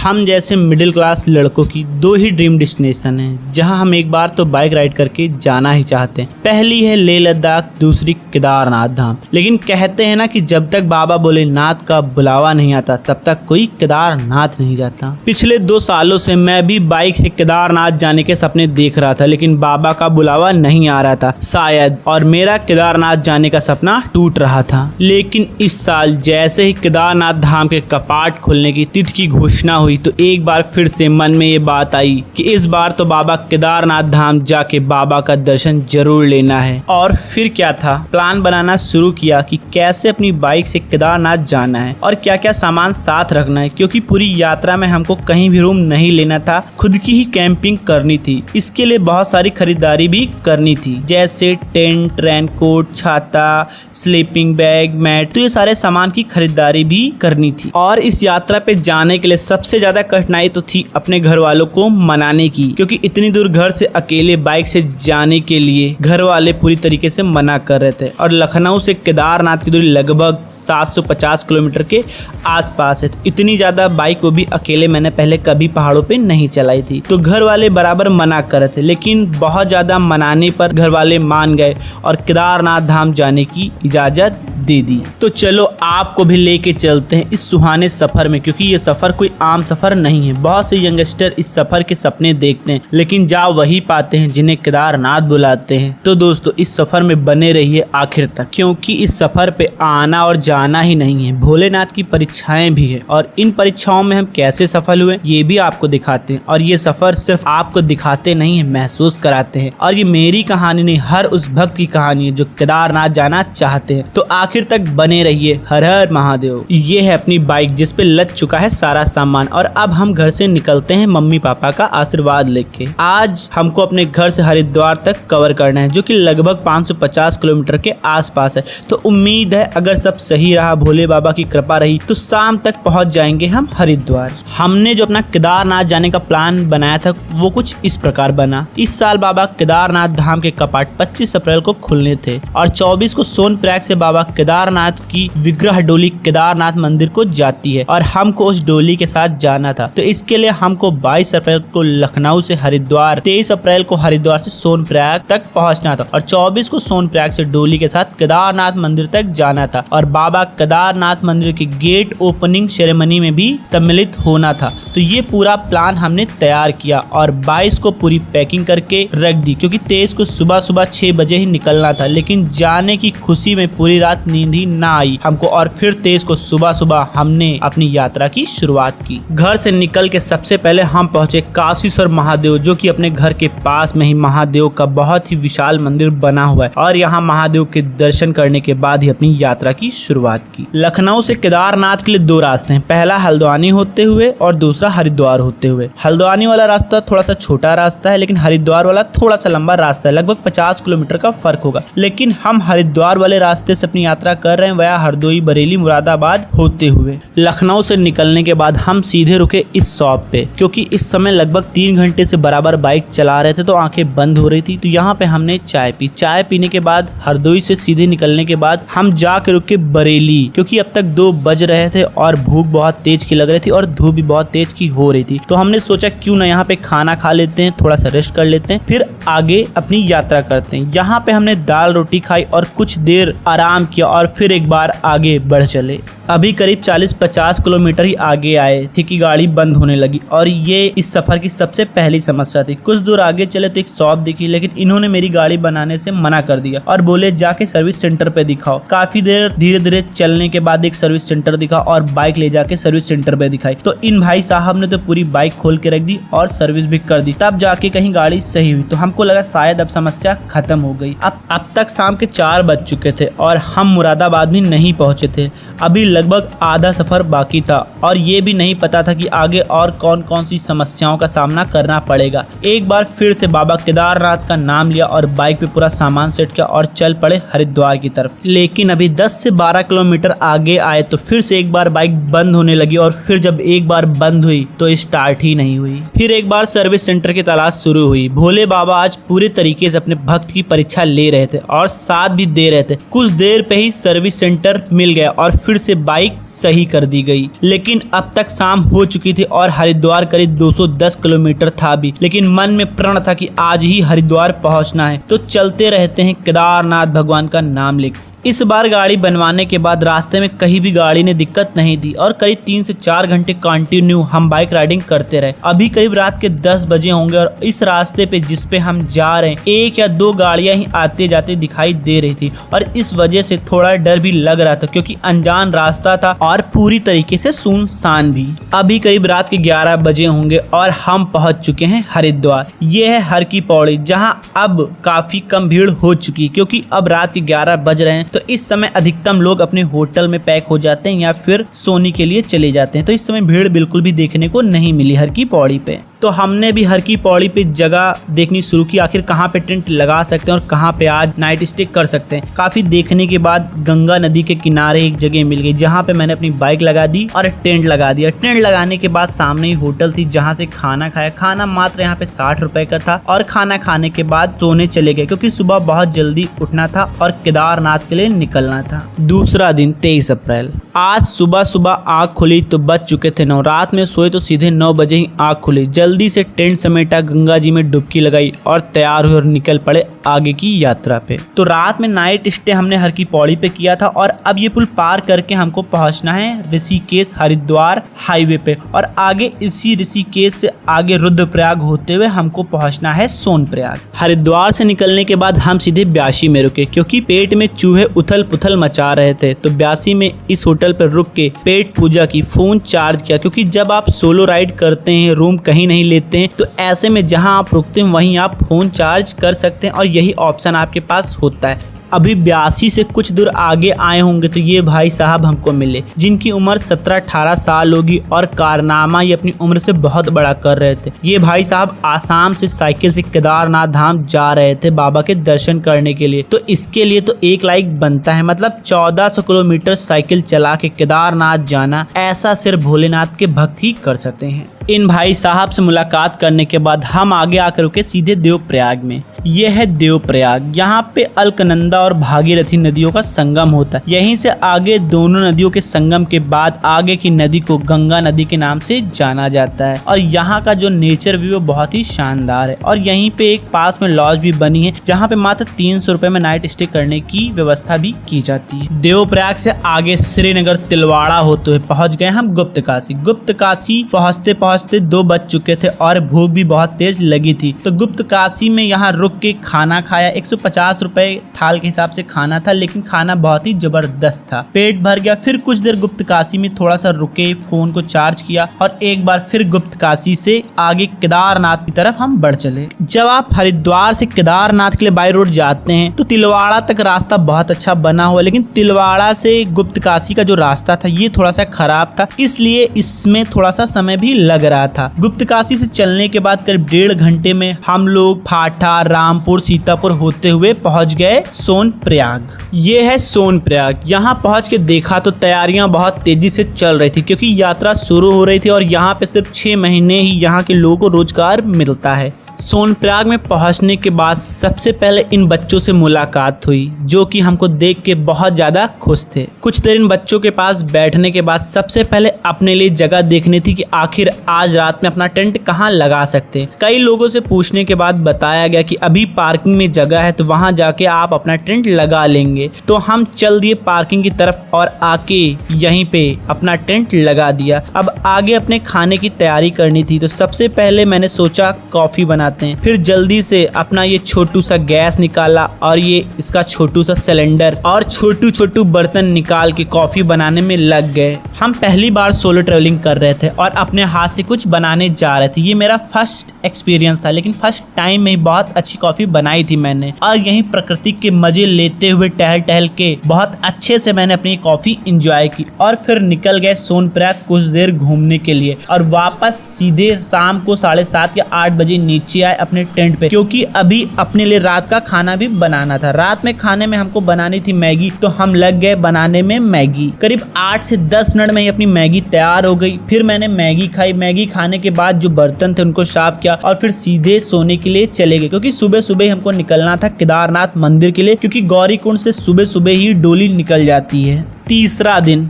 हम जैसे middle class लड़कों की दो ही ड्रीम डेस्टिनेशन है जहां हम एक बार तो बाइक राइड करके जाना ही चाहते हैं। पहली है लेह लद्दाख, दूसरी केदारनाथ धाम। लेकिन कहते हैं ना कि जब तक बाबा भोलेनाथ का बुलावा नहीं आता तब तक कोई केदारनाथ नहीं जाता। पिछले 2 सालों से मैं भी बाइक से केदारनाथ जाने के सपने देख रहा था, लेकिन बाबा का बुलावा नहीं आ रहा था शायद, और मेरा केदारनाथ जाने का सपना टूट रहा था। लेकिन इस साल जैसे ही केदारनाथ धाम के कपाट खुलने की तिथि की घोषणा हुई तो एक बार फिर से मन में ये बात आई कि इस बार तो बाबा केदारनाथ धाम जाके बाबा का दर्शन जरूर लेना है। और फिर क्या था, प्लान बनाना शुरू किया कि कैसे अपनी बाइक से केदारनाथ जाना है और क्या क्या सामान साथ रखना है, क्योंकि पूरी यात्रा में हमको कहीं भी रूम नहीं लेना था, खुद की ही कैंपिंग करनी थी। इसके लिए बहुत सारी खरीदारी भी करनी थी, जैसे टेंट, रेनकोट, छाता, स्लीपिंग बैग, मैट। तो ये सारे सामान की खरीदारी भी करनी थी। और इस यात्रा पे जाने के लिए सबसे ज्यादा कठिनाई तो थी अपने घर वालों को मनाने की, क्योंकि इतनी दूर घर से अकेले बाइक से जाने के लिए घर वाले पूरी तरीके से मना कर रहे थे। और लखनऊ से केदारनाथ की दूरी लगभग 750 किलोमीटर के आसपास है। इतनी ज्यादा बाइक को भी अकेले मैंने पहले कभी पहाड़ों पे नहीं चलाई थी, तो घर वाले बराबर मना कर रहे थे। लेकिन बहुत ज्यादा मनाने पर घर वाले मान गए और केदारनाथ धाम जाने की इजाजत दे दी। तो चलो आपको भी लेके चलते हैं इस सुहाने सफर में, क्योंकि ये सफर कोई आम सफर नहीं है। बहुत से यंगस्टर इस सफर के सपने देखते हैं लेकिन जा वही पाते हैं जिन्हें केदारनाथ बुलाते हैं। तो दोस्तों इस सफर में बने रहिए आखिर तक, क्योंकि इस सफर पे आना और जाना ही नहीं है, भोलेनाथ की परीक्षाएं भी है। और इन परीक्षाओं में हम कैसे सफल हुए ये भी आपको दिखाते हैं। और ये सफर सिर्फ आपको दिखाते नहीं है, महसूस कराते हैं। और ये मेरी कहानी नहीं, हर उस भक्त की कहानी है जो केदारनाथ जाना चाहते हैं। तो आखिर तक बने रहिए। हर हर महादेव। ये है अपनी बाइक जिस पे लद चुका है सारा सामान, और अब हम घर से निकलते हैं मम्मी पापा का आशीर्वाद लेके। आज हमको अपने घर से हरिद्वार तक कवर करना है, जो कि लगभग 550 किलोमीटर के आसपास है। तो उम्मीद है अगर सब सही रहा, भोले बाबा की कृपा रही, तो शाम तक पहुंच जाएंगे हम हरिद्वार। हमने जो अपना केदारनाथ जाने का प्लान बनाया था वो कुछ इस प्रकार बना। इस साल बाबा केदारनाथ धाम के कपाट 25 अप्रैल को खुलने थे और 24 को सोनप्रयाग से बाबा केदारनाथ की विग्रह डोली केदारनाथ मंदिर को जाती है और हमको उस डोली के साथ जाना था। तो इसके लिए हमको 22 अप्रैल को लखनऊ से हरिद्वार, 23 अप्रैल को हरिद्वार से सोनप्रयाग तक पहुंचना था और 24 को सोनप्रयाग से डोली के साथ केदारनाथ मंदिर तक जाना था और बाबा केदारनाथ मंदिर की गेट ओपनिंग सेरेमनी में भी सम्मिलित होना था। तो ये पूरा प्लान हमने तैयार किया और 22 को पूरी पैकिंग करके रख दी, क्योंकि 23 को सुबह 6 बजे ही निकलना था। लेकिन जाने की खुशी में पूरी रात नींद ही ना आई हमको, और फिर 23 को सुबह हमने अपनी यात्रा की शुरुआत की। घर से निकल के सबसे पहले हम पहुंचे काशीश्वर महादेव, जो कि अपने घर के पास में ही महादेव का बहुत ही विशाल मंदिर बना हुआ है, और यहाँ महादेव के दर्शन करने के बाद ही अपनी यात्रा की शुरुआत की। लखनऊ से केदारनाथ के लिए 2 रास्ते हैं, पहला हल्द्वानी होते हुए और दूसरा हरिद्वार होते हुए। हल्द्वानी वाला रास्ता थोड़ा सा छोटा रास्ता है, लेकिन हरिद्वार वाला थोड़ा सा लंबा रास्ता है, लगभग 50 किलोमीटर का फर्क होगा। लेकिन हम हरिद्वार वाले रास्ते से अपनी यात्रा कर रहे हैं वया हरदोई, बरेली, मुरादाबाद होते हुए। लखनऊ से निकलने के बाद हम सीधे रुके इस शॉप पे, क्योंकि इस समय लगभग 3 घंटे से बराबर बाइक चला रहे थे तो आंखें बंद हो रही थी। तो यहाँ पे हमने चाय पी। चाय पीने के बाद हरदोई से सीधे निकलने के बाद हम जाके रुके बरेली, क्योंकि अब तक 2 बज रहे थे और भूख बहुत तेज की लग रही थी और धूप भी बहुत तेज की हो रही थी। तो हमने सोचा क्यों ना यहाँ पे खाना खा लेते हैं, थोड़ा सा रेस्ट कर लेते हैं, फिर आगे अपनी यात्रा करते हैं। यहाँ पे हमने दाल रोटी खाई और कुछ देर आराम किया और फिर एक बार आगे बढ़ चले। अभी करीब 40-50 किलोमीटर ही आगे आए थे कि गाड़ी बंद होने लगी, और ये इस सफर की सबसे पहली समस्या थी। कुछ दूर आगे चले तो एक शॉप दिखी, लेकिन इन्होंने मेरी गाड़ी बनाने से मना कर दिया और बोले जाके सर्विस सेंटर पे दिखाओ। काफी देर धीरे धीरे चलने के बाद एक सर्विस सेंटर दिखा और बाइक ले जाके सर्विस सेंटर पे दिखाई। तो इन भाई साहब ने तो पूरी बाइक खोल के रख दी और सर्विस भी कर दी, तब जाके कहीं गाड़ी सही हुई। तो हमको लगा शायद अब समस्या खत्म हो गई। अब तक शाम के 4 बज चुके थे और हम मुरादाबाद भी नहीं पहुंचे थे। अभी लगभग आधा सफर बाकी था और ये भी नहीं पता था कि आगे और कौन कौन सी समस्याओं का सामना करना पड़ेगा। एक बार फिर से बाबा केदारनाथ का नाम लिया और बाइक पे पूरा सामान सेट किया और चल पड़े हरिद्वार की तरफ। लेकिन अभी 10 से 12 किलोमीटर आगे आए तो फिर से एक बार बाइक बंद होने लगी, और फिर जब एक बार बंद हुई तो स्टार्ट ही नहीं हुई। फिर एक बार सर्विस सेंटर की तलाश शुरू हुई। भोले बाबा महाराज पूरे तरीके से अपने भक्त की परीक्षा ले रहे थे और साथ भी दे रहे थे। कुछ देर पे ही सर्विस सेंटर मिल गया और फिर से बाइक सही कर दी गई। लेकिन अब तक शाम हो चुकी थी और हरिद्वार करीब 210 किलोमीटर था भी, लेकिन मन में प्रण था कि आज ही हरिद्वार पहुंचना है। तो चलते रहते हैं केदारनाथ भगवान का नाम लेकर। इस बार गाड़ी बनवाने के बाद रास्ते में कहीं भी गाड़ी ने दिक्कत नहीं दी और करीब 3 से 4 घंटे कंटिन्यू हम बाइक राइडिंग करते रहे। अभी करीब रात के 10 बजे होंगे और इस रास्ते पे जिस पे हम जा रहे हैं 1 या 2 गाड़ियां ही आते जाते दिखाई दे रही थी और इस वजह से थोड़ा डर भी लग रहा था क्योंकि अनजान रास्ता था और पूरी तरीके से सुनसान भी। अभी करीब रात के 11 बजे होंगे और हम पहुंच चुके हैं हरिद्वार। ये है हर की पौड़ी, जहाँ अब काफी कम भीड़ हो चुकी क्योंकि अब रात के 11 बज रहे हैं। तो इस समय अधिकतम लोग अपने होटल में पैक हो जाते हैं या फिर सोने के लिए चले जाते हैं। तो इस समय भीड़ बिल्कुल भी देखने को नहीं मिली हर की पौड़ी पे। तो हमने भी हर की पौड़ी पे जगह देखनी शुरू की, आखिर कहाँ पे टेंट लगा सकते हैं और कहाँ पे आज नाइट स्टे कर सकते हैं। काफी देखने के बाद गंगा नदी के किनारे एक जगह मिल गई जहाँ पे मैंने अपनी बाइक लगा दी और टेंट लगा दिया। टेंट लगाने के बाद सामने ही होटल थी जहाँ से खाना खाया। खाना मात्र यहाँ पे 60 रुपए का था और खाना खाने के बाद सोने चले गए क्योंकि सुबह बहुत जल्दी उठना था और केदारनाथ के लिए निकलना था। दूसरा दिन 23 अप्रैल। आज सुबह सुबह आँख खुली तो बज चुके थे 9। रात में सोए तो सीधे 9 बजे ही आँख खुली। जल्दी से टेंट समेटा, गंगा जी में डुबकी लगाई और तैयार हुए और निकल पड़े आगे की यात्रा पे। तो रात में नाइट स्टे हमने हर की पौड़ी पे किया था और अब ये पुल पार करके हमको पहुंचना है ऋषिकेश हरिद्वार हाईवे पे और आगे इसी ऋषिकेश से आगे रुद्रप्रयाग होते हुए हमको पहुंचना है सोनप्रयाग। हरिद्वार से निकलने के बाद हम सीधे ब्यासी में रुके क्योंकि पेट में चूहे उथल पुथल मचा रहे थे। तो ब्यासी में इस होटल पर रुक के पेट पूजा की, फोन चार्ज किया क्योंकि जब आप सोलो राइड करते हैं, रूम कहीं नहीं लेते हैं, तो ऐसे में जहां आप रुकते हैं वहीं आप फोन चार्ज कर सकते हैं और यही ऑप्शन आपके पास होता है। अभी ब्यासी से कुछ दूर आगे आए होंगे तो ये भाई साहब हमको मिले जिनकी उम्र 17-18 साल होगी और कारनामा ये अपनी उम्र से बहुत बड़ा कर रहे थे। ये भाई साहब आसाम से साइकिल से केदारनाथ धाम जा रहे थे बाबा के दर्शन करने के लिए। तो इसके लिए तो 1 लाइक बनता है, मतलब 1400 किलोमीटर साइकिल चला के केदारनाथ जाना, ऐसा सिर्फ भोलेनाथ के भक्त ही कर सकते हैं। इन भाई साहब से मुलाकात करने के बाद हम आगे आकर रुके सीधे देवप्रयाग में। यह है देवप्रयाग, यहाँ पे अलकनंदा और भागीरथी नदियों का संगम होता है। यहीं से आगे दोनों नदियों के संगम के बाद आगे की नदी को गंगा नदी के नाम से जाना जाता है और यहाँ का जो नेचर व्यू बहुत ही शानदार है। और यहीं पे एक पास में लॉज भी बनी है जहाँ पे मात्र 300 रुपए में नाइट स्टे करने की व्यवस्था भी की जाती है। देवप्रयाग से आगे श्रीनगर तिलवाड़ा होते हुए पहुँच गए हम गुप्तकाशी। गुप्तकाशी पहुँचते पहुँचते 2 बज चुके थे और भूख भी बहुत तेज लगी थी। तो गुप्तकाशी में यहाँ रुक के खाना खाया। 150 रुपए थाल के हिसाब से खाना था, लेकिन खाना बहुत ही जबरदस्त था। पेट भर गया। फिर कुछ देर गुप्तकाशी में थोड़ा सा रुके, फोन को चार्ज किया और एक बार फिर गुप्तकाशी से आगे केदारनाथ की तरफ हम बढ़ चले। जब आप हरिद्वार से केदारनाथ के लिए बाई रोड जाते हैं तो तिलवाड़ा तक रास्ता बहुत अच्छा बना हुआ, लेकिन तिलवाड़ा से गुप्तकाशी का जो रास्ता था ये थोड़ा सा खराब था, इसलिए इसमें थोड़ा सा समय भी लग रहा था। गुप्तकाशी से चलने के बाद करीब 1.5 घंटे में हम लोग फाटा, रामपुर, सीतापुर होते हुए पहुंच गए सोनप्रयाग। ये है सोनप्रयाग। यहाँ पहुंच के देखा तो तैयारियां बहुत तेजी से चल रही थी क्योंकि यात्रा शुरू हो रही थी और यहाँ पे सिर्फ 6 महीने ही यहाँ के लोगों को रोजगार मिलता है। सोनप्रयाग में पहुंचने के बाद सबसे पहले इन बच्चों से मुलाकात हुई जो कि हमको देख के बहुत ज़्यादा खुश थे। कुछ देर इन बच्चों के पास बैठने के बाद सबसे पहले अपने लिए जगह देखनी थी कि आखिर आज रात में अपना टेंट कहाँ लगा सकते हैं। कई लोगों से पूछने के बाद बताया गया कि अभी पार्किंग में जगह है तो वहाँ जाके आप अपना टेंट लगा लेंगे। तो हम चल दिए पार्किंग की तरफ और आके यहीं पे अपना टेंट लगा दिया। अब आगे अपने खाने की तैयारी करनी थी तो सबसे पहले मैंने सोचा कॉफ़ी बना हैं। फिर जल्दी से अपना ये छोटू सा गैस निकाला और ये इसका छोटू सा सिलेंडर और छोटू बर्तन निकाल के कॉफी बनाने में लग गए। हम पहली बार सोलो ट्रेवलिंग कर रहे थे और अपने हाथ से कुछ बनाने जा रहे थे। ये मेरा फर्स्ट एक्सपीरियंस था, लेकिन फर्स्ट टाइम में बहुत अच्छी कॉफी बनाई थी मैंने और यहीं प्रकृति के मजे लेते हुए टहल के बहुत अच्छे से मैंने अपनी कॉफी इंजॉय की और फिर निकल गए सोनप्रयाग कुछ देर घूमने के लिए और वापस सीधे शाम को 7:30 या 8 बजे नीचे नीचे आए अपने टेंट पे, क्योंकि अभी अपने लिए रात का खाना भी बनाना था। रात में खाने में हमको बनानी थी मैगी, तो हम लग गए बनाने में मैगी। करीब 8 से 10 मिनट में ही अपनी मैगी तैयार हो गई। फिर मैंने मैगी खाई। मैगी खाने के बाद जो बर्तन थे उनको साफ किया और फिर सीधे सोने के लिए चले गए, क्योंकि सुबह सुबह हमको निकलना था केदारनाथ मंदिर के लिए, क्योंकि गौरीकुंड से सुबह सुबह ही डोली निकल जाती है। तीसरा दिन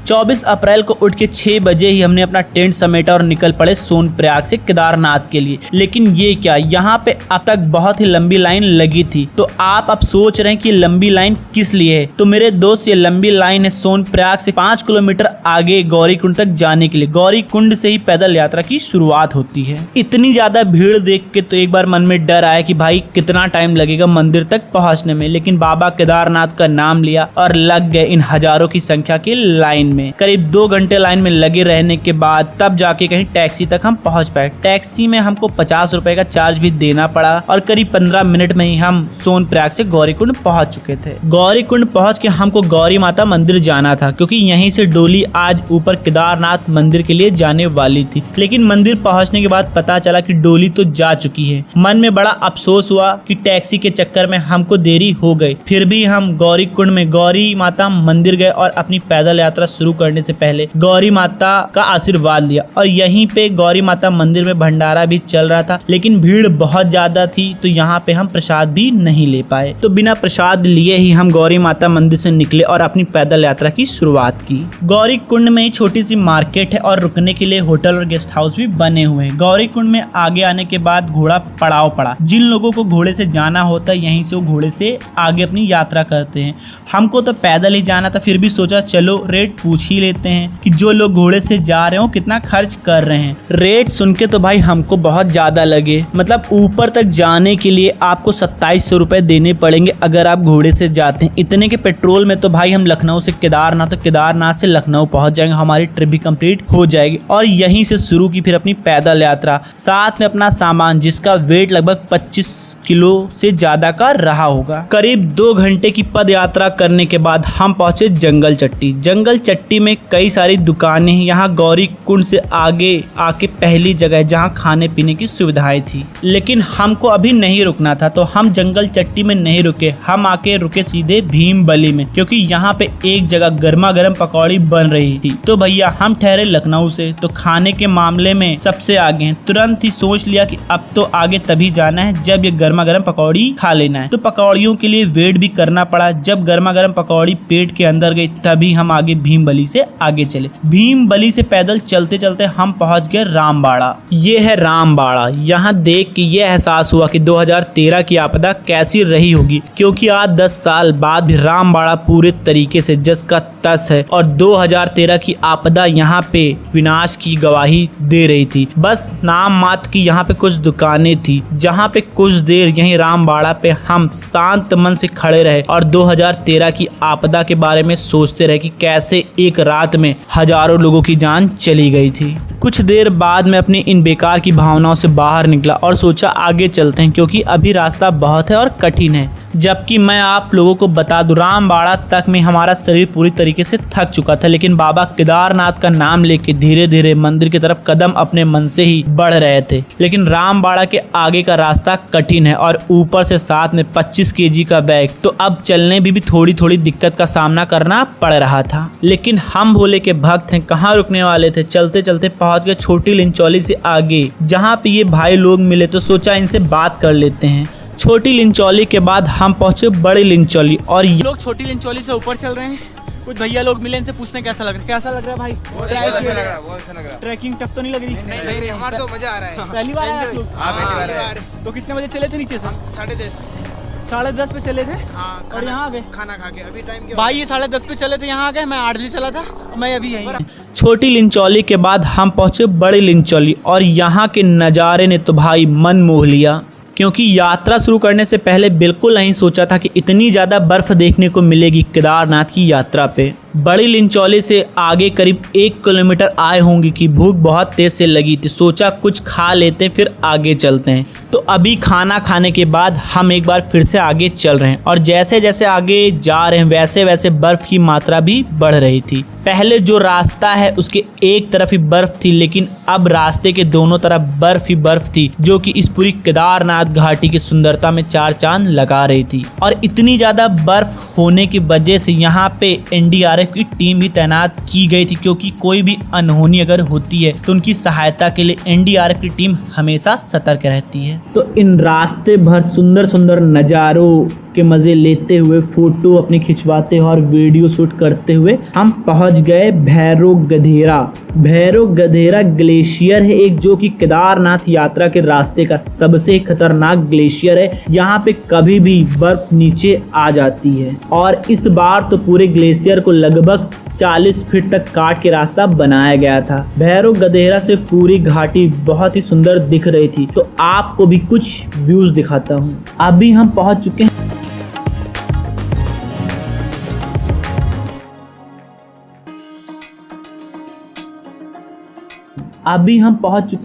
24 अप्रैल को उठ के 6 बजे ही हमने अपना टेंट समेटा और निकल पड़े सोनप्रयाग से केदारनाथ के लिए। लेकिन ये क्या, यहाँ पे अब तक बहुत ही लंबी लाइन लगी थी। तो आप अब सोच रहे हैं कि लंबी लाइन किस लिए है? तो मेरे दोस्त, ये लंबी लाइन है सोनप्रयाग से 5 किलोमीटर आगे गौरीकुंड तक जाने के लिए। गौरीकुंड से ही पैदल यात्रा की शुरुआत होती है। इतनी ज्यादा भीड़ देख के तो एक बार मन में डर आया कि भाई कितना टाइम लगेगा मंदिर तक पहुंचने में। लेकिन बाबा केदारनाथ का नाम लिया और लग गए इन हजारों की संख्या की लाइन में। करीब 2 घंटे लाइन में लगे रहने के बाद तब जाके कहीं टैक्सी तक हम पहुंच पाए। टैक्सी में हमको 50 रुपए का चार्ज भी देना पड़ा और करीब 15 मिनट में ही हम सोनप्रयाग से गौरीकुंड पहुंच चुके थे। गौरीकुंड पहुंच के हमको गौरी माता मंदिर जाना था, क्योंकि यहीं से डोली आज ऊपर केदारनाथ मंदिर के लिए जाने वाली थी। लेकिन मंदिर पहुंचने के बाद पता चला कि डोली तो जा चुकी है। मन में बड़ा अफसोस हुआ कि टैक्सी के चक्कर में हमको देरी हो गई। फिर भी हम गौरीकुंड में गौरी माता मंदिर गए और अपनी पैदल यात्रा शुरू करने से पहले गौरी माता का आशीर्वाद लिया। और यहीं पे गौरी माता मंदिर में भंडारा भी चल रहा था, लेकिन भीड़ बहुत ज्यादा थी तो यहाँ पे हम प्रसाद भी नहीं ले पाए। तो बिना प्रसाद लिए ही हम गौरी माता मंदिर से निकले और अपनी पैदल यात्रा की शुरुआत की। गौरी कुंड में छोटी सी मार्केट है और रुकने के लिए होटल और गेस्ट हाउस भी बने हुए हैं। गौरी कुंड में आगे आने के बाद घोड़ा पड़ाव पड़ा। जिन लोगों को घोड़े से जाना होता है यहीं से वो घोड़े से आगे अपनी यात्रा करते हैं। हमको तो पैदल ही जाना था, फिर भी सोचा चलो रेट पूछ ही लेते हैं कि जो लोग घोड़े से जा रहे हो कितना खर्च कर रहे हैं। रेट सुन के तो भाई हमको बहुत ज्यादा लगे। मतलब ऊपर तक जाने के लिए आपको 2700 रुपए देने पड़ेंगे अगर आप घोड़े से जाते हैं। इतने के पेट्रोल में तो भाई हम लखनऊ से केदारनाथ, तो केदारनाथ से लखनऊ पहुंच जाएंगे, हमारी ट्रिप भी कंप्लीट हो जाएगी। और यहीं से शुरू की फिर अपनी पैदल यात्रा, साथ में अपना सामान जिसका वेट लगभग 25 किलो से ज्यादा का रहा होगा। करीब 2 घंटे की पद यात्रा करने के बाद हम पहुंचे जंगल चट्टी। जंगल चट्टी में कई सारी दुकानें हैं। यहाँ गौरी कुंड से आगे आके पहली जगह है जहाँ खाने पीने की सुविधाएं थी। लेकिन हमको अभी नहीं रुकना था तो हम जंगल चट्टी में नहीं रुके, हम आके रुके सीधे भीमबली में, क्योंकि यहाँ पे एक जगह गर्मा गर्म पकौड़ी बन रही थी। तो भैया हम ठहरे लखनऊ से, तो खाने के मामले में सबसे आगे हैं। तुरंत ही सोच लिया कि अब तो आगे तभी जाना है जब ये गर्मा गर्म पकौड़ी खा लेना है। तो पकौड़ियों के लिए वेट भी करना पड़ा। जब गर्मा गर्म पकौड़ी पेट के अंदर गई तभी हम आगे भीमबली से आगे चले। भीमबली से पैदल चलते चलते हम पहुंच गए रामबाड़ा। ये है रामबाड़ा। यहाँ देख के ये एहसास हुआ कि 2013 की आपदा कैसी रही होगी, क्योंकि आज 10 साल बाद भी रामबाड़ा पूरे तरीके से जस का तस है। और 2013 की आपदा यहाँ पे विनाश की गवाही दे रही थी। बस नाम मात्र की यहाँ पे कुछ दुकानें थी, जहाँ पे कुछ देर यहीं रामबाड़ा पे हम शांत मन से खड़े रहे और 2013 की आपदा के बारे में सोचते रहे कि कैसे एक रात में हजारों लोगों की जान चली गई थी। कुछ देर बाद में अपनी इन बेकार की भावनाओं से बाहर निकला और सोचा आगे चलते हैं, क्योंकि अभी रास्ता बहुत है और कठिन है। जबकि मैं आप लोगों को बता दूं, रामबाड़ा तक में हमारा शरीर पूरी तरीके से थक चुका था, लेकिन बाबा केदारनाथ का नाम लेके धीरे धीरे मंदिर की तरफ कदम अपने मन से ही बढ़ रहे थे। लेकिन रामबाड़ा के आगे का रास्ता कठिन है और ऊपर से साथ में 25 kg का बैग, तो अब चलने भी थोड़ी थोड़ी दिक्कत का सामना करना पड़ रहा था। लेकिन हम भोले के भक्त हैं, कहाँ रुकने वाले थे। चलते चलते पहुंच गए छोटी लिंचौली से आगे, जहाँ पे ये भाई लोग मिले तो सोचा इनसे बात कर लेते हैं। छोटी लिंचौली के बाद हम पहुंचे बड़ी लिंचौली और ये लोग छोटी लिंचौली से ऊपर चल रहे हैं। कुछ भैया लोग मिले, इनसे पूछते हैं कैसा लग रहा है। कैसा लग रहा है भाई? बहुत अच्छा लग रहा है, बहुत अच्छा लग रहा है। ट्रैकिंग टफ तो नहीं लग रही? नहीं, हमारा तो मजा आ रहा है। पहली बार आए आप लोग? हां, पहली बार। तो कितने बजे चले थे नीचे से? 10:30 पे चले थे। हाँ, और यहाँ आ गए खाना खा के। अभी टाइम भाई ये 10:30 पे चले थे, यहाँ आ गए। मैं 8 बजे चला था, मैं अभी यहीं। छोटी लिंचौली के बाद हम पहुंचे बड़ी लिंचौली और यहाँ के नज़ारे ने तो भाई मन मोह लिया, क्योंकि यात्रा शुरू करने से पहले बिल्कुल नहीं सोचा था कि इतनी ज़्यादा बर्फ़ देखने को मिलेगी केदारनाथ की यात्रा पे। बड़ी लिंचौली से आगे करीब 1 किलोमीटर आए होंगे कि भूख बहुत तेज से लगी थी। सोचा कुछ खा लेते फिर आगे चलते हैं। तो अभी खाना खाने के बाद हम एक बार फिर से आगे चल रहे हैं और जैसे जैसे आगे जा रहे हैं वैसे वैसे बर्फ की मात्रा भी बढ़ रही थी। पहले जो रास्ता है उसके एक तरफ ही बर्फ थी, लेकिन अब रास्ते के दोनों तरफ बर्फ ही बर्फ थी, जो कि इस पूरी केदारनाथ घाटी की सुंदरता में चार चांद लगा रही थी। और इतनी ज्यादा बर्फ होने की वजह से यहाँ पे एनडीआरएफ की टीम भी तैनात की गई थी, क्योंकि कोई भी अनहोनी अगर होती है तो उनकी सहायता के लिए एनडीआरएफ की टीम हमेशा सतर्क रहती है। तो इन रास्ते भर सुंदर सुंदर नज़ारों के मजे लेते हुए, फोटो अपने खिंचवाते हुए और वीडियो शूट करते हुए हम पहुंच गए भैरो गधेरा। भैरो गधेरा ग्लेशियर है एक, जो कि केदारनाथ यात्रा के रास्ते का सबसे खतरनाक ग्लेशियर है। यहाँ पे कभी भी बर्फ नीचे आ जाती है और इस बार तो पूरे ग्लेशियर को लगभग 40 फीट तक काट के रास्ता बनाया गया था। भैरो गधेरा से पूरी घाटी बहुत ही सुंदर दिख रही थी। तो आपको भी कुछ व्यूज दिखाता हूँ। अभी हम पहुंच चुके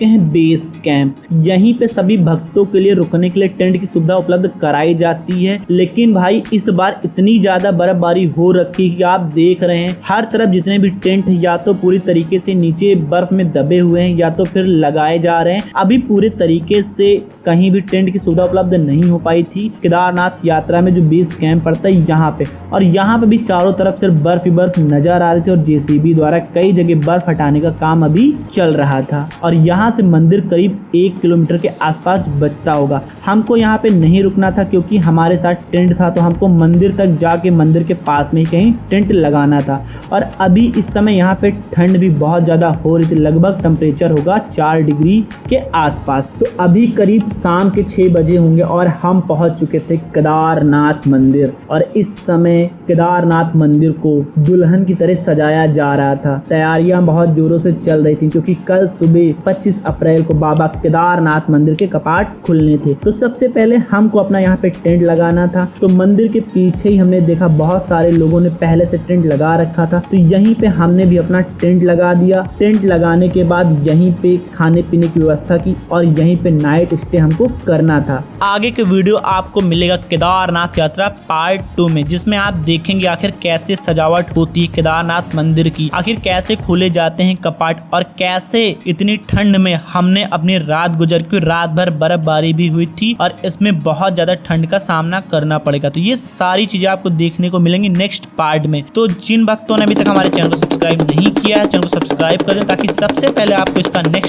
हैं बेस कैंप। यहीं पे सभी भक्तों के लिए रुकने के लिए टेंट की सुविधा उपलब्ध कराई जाती है। लेकिन भाई इस बार इतनी ज्यादा बर्फबारी हो रखी है कि आप देख रहे हैं हर तरफ जितने भी टेंट या तो पूरी तरीके से नीचे बर्फ में दबे हुए हैं या तो फिर लगाए जा रहे हैं। अभी पूरे तरीके से कहीं भी टेंट की सुविधा उपलब्ध नहीं हो पाई थी केदारनाथ यात्रा में जो बेस कैंप पड़ता है यहाँ पे। और यहाँ पे भी चारों तरफ सिर्फ बर्फ ही बर्फ नजर आ रही थी और जेसीबी द्वारा कई जगह बर्फ हटाने का काम अभी चल रहा था। और यहाँ से मंदिर करीब 1 किलोमीटर के आसपास बचता होगा। हमको यहाँ पे नहीं रुकना था क्योंकि हमारे साथ टेंट था, तो हमको मंदिर तक जाके मंदिर के पास में ही कहीं टेंट लगाना था। और अभी इस समय यहाँ पे ठंड भी बहुत ज़्यादा हो रही थी, लगभग टेम्परेचर होगा 4 डिग्री के आसपास। तो अभी करीब शाम के 6 बजे होंगे और हम पहुँच चुके थे केदारनाथ मंदिर। और इस समय केदारनाथ मंदिर को दुल्हन की तरह सजाया जा रहा था। तैयारियां बहुत जोरों से चल रही थी क्योंकि कल सुबह 25 अप्रैल को बाबा केदारनाथ मंदिर के कपाट खुलने थे। तो सबसे पहले हमको अपना यहाँ पे टेंट लगाना था। तो मंदिर के पीछे ही हमने देखा बहुत सारे लोगों ने पहले से टेंट लगा रखा था, तो यहीं पे हमने भी अपना टेंट लगा दिया। टेंट लगाने के बाद यहीं पे खाने पीने की व्यवस्था की और यहीं पे नाइट स्टे हमको करना था। आगे के वीडियो आपको मिलेगा केदारनाथ यात्रा पार्ट 2 में, जिसमें आप देखेंगे आखिर कैसे सजावट होती है केदारनाथ मंदिर की, आखिर कैसे खोले जाते हैं कपाट और कैसे इतनी ठंड में हमने अपनी रात गुजर की। रात भर बर्फबारी भी हुई थी और इसमें बहुत ज्यादा ठंड का सामना करना पड़ेगा। तो ये सारी चीजें आपको देखने को मिलेंगी नेक्स्ट पार्ट में। तो जिन भक्तों ने अभी तक हमारे चैनल को सब्सक्राइब नहीं किया है, चैनल को सब्सक्राइब कर दें ताकि सबसे पहले आपको इसका नेक्स्ट